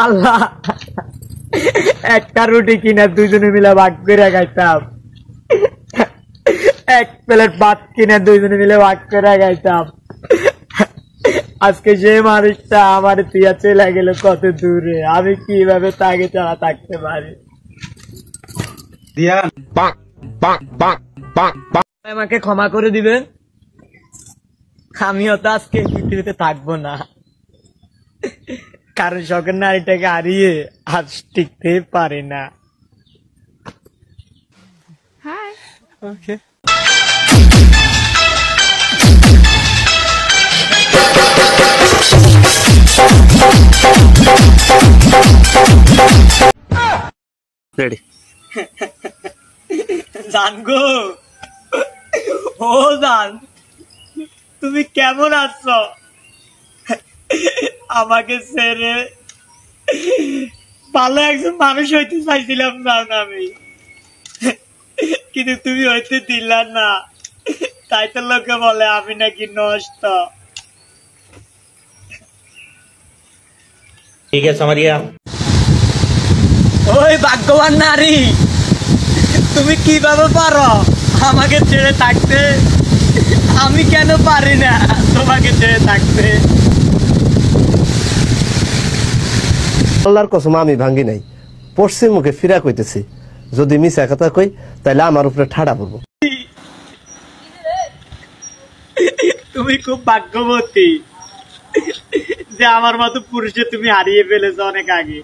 আল্লাহ, একটা রুটি কিনা দুইজনে মিলে ভাগ করে খাইতাম, এক প্লেট ভাত কিনা দুইজনে মিলে ভাগ করে খাইতাম। আজকে যে মানুষটা আমার দিয়া চলে গেল কত দূরে, আমি কিভাবে তাকে ছাড়া থাকতে পারি? আমাকে ক্ষমা করে দিবেন, আমিও তো আজকে পৃথিবীতে থাকবো না, কারণ শখের নারীটাকে হারিয়ে আজ টিকতে পারে না। ওকে, রেডি। জান গো, ও জান, তুমি কেমন আছো? আমাকে ছেড়ে ভালো একজন মানুষ হইতে চাইছিলাম জান আমি, কিন্তু তুমি হইতে দিলা না, তাই তো লোকে বলে আমি নাকি নষ্ট। ठीक है समझ गया। ওই ভাগ্যবান নারী, তুমি কিভাবে পারো আমাকে ছেড়ে থাকতে? আমি কেন পারি না তোমাকে ছেড়ে থাকতে? আল্লাহর কসম আমি ভাঙ্গি নাই, পশ্চিম মুখে ফিরা কইতেছি, যদি মিছা কথা কই তাহলে আমার উপরে ঠাড়া পড়বো। তুমি খুব ভাগ্যবতী যে আমার মতো পুরুষে তুমি হারিয়ে ফেলেছো অনেক আগে।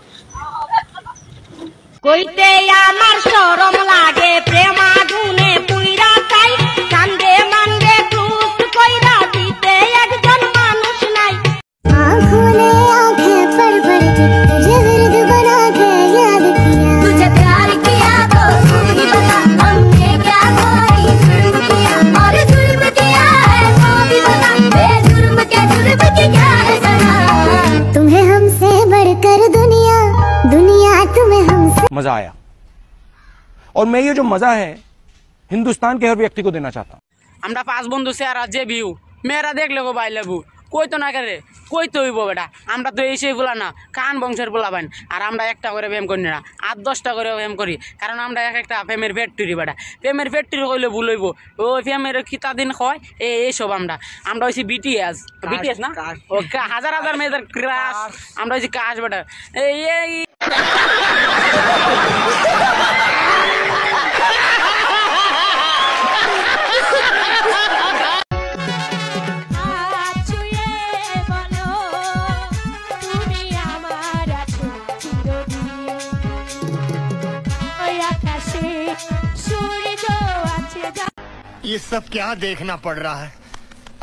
কইতে আমার শরম লাগে, প্রেম আগুনে পুইরা চাই, কান্দে মান্দে টুট কইরা দিতে একজন মানুষ নাই। आँखों ने आँखें पर भर के तुझे विरद बना के याद किया, तुझे प्यार किया तो तू ही बता हमने क्या कोई जुर्म किया, और जुर्म किया है तो भी बता बेजुर्म के जुर्म की क्या है सजा। तुम्हें हमसे बढ़कर दुनिया, दुनिया तुम्हें हमसे। मजा आया, और मैं ये जो मजा है हिंदुस्तान के हर व्यक्ति को देना चाहता हूँ। আমরা 5 বন্ধু চেহারা যে ভিউ মেয়েরা দেখলে গো ভাই লেবু, কই তো না করে কই তো হইব বেটা। আমরা তো এই সেই বলা না, কান বংশের বলা বাইন, আর আমরা একটা করে প্রেম করি না, 8-10টা করে প্রেম করি, কারণ আমরা এক একটা প্রেমের ফ্যাক্টরি বেটা। প্রেমের ফ্যাক্টরি হইলে ভুল হইব, ওই প্রেমের খিতা দিন হয় এইসব। আমরা হয়েছি বিটিএস, বিটিএস না, ও হাজার হাজার মেয়েদের ক্রাশ, আমরা হয়েছি কাশ বেটা। এই ये सब क्या देखना पड़ रहा है?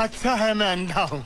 अच्छा है मैं अंधा हूँ।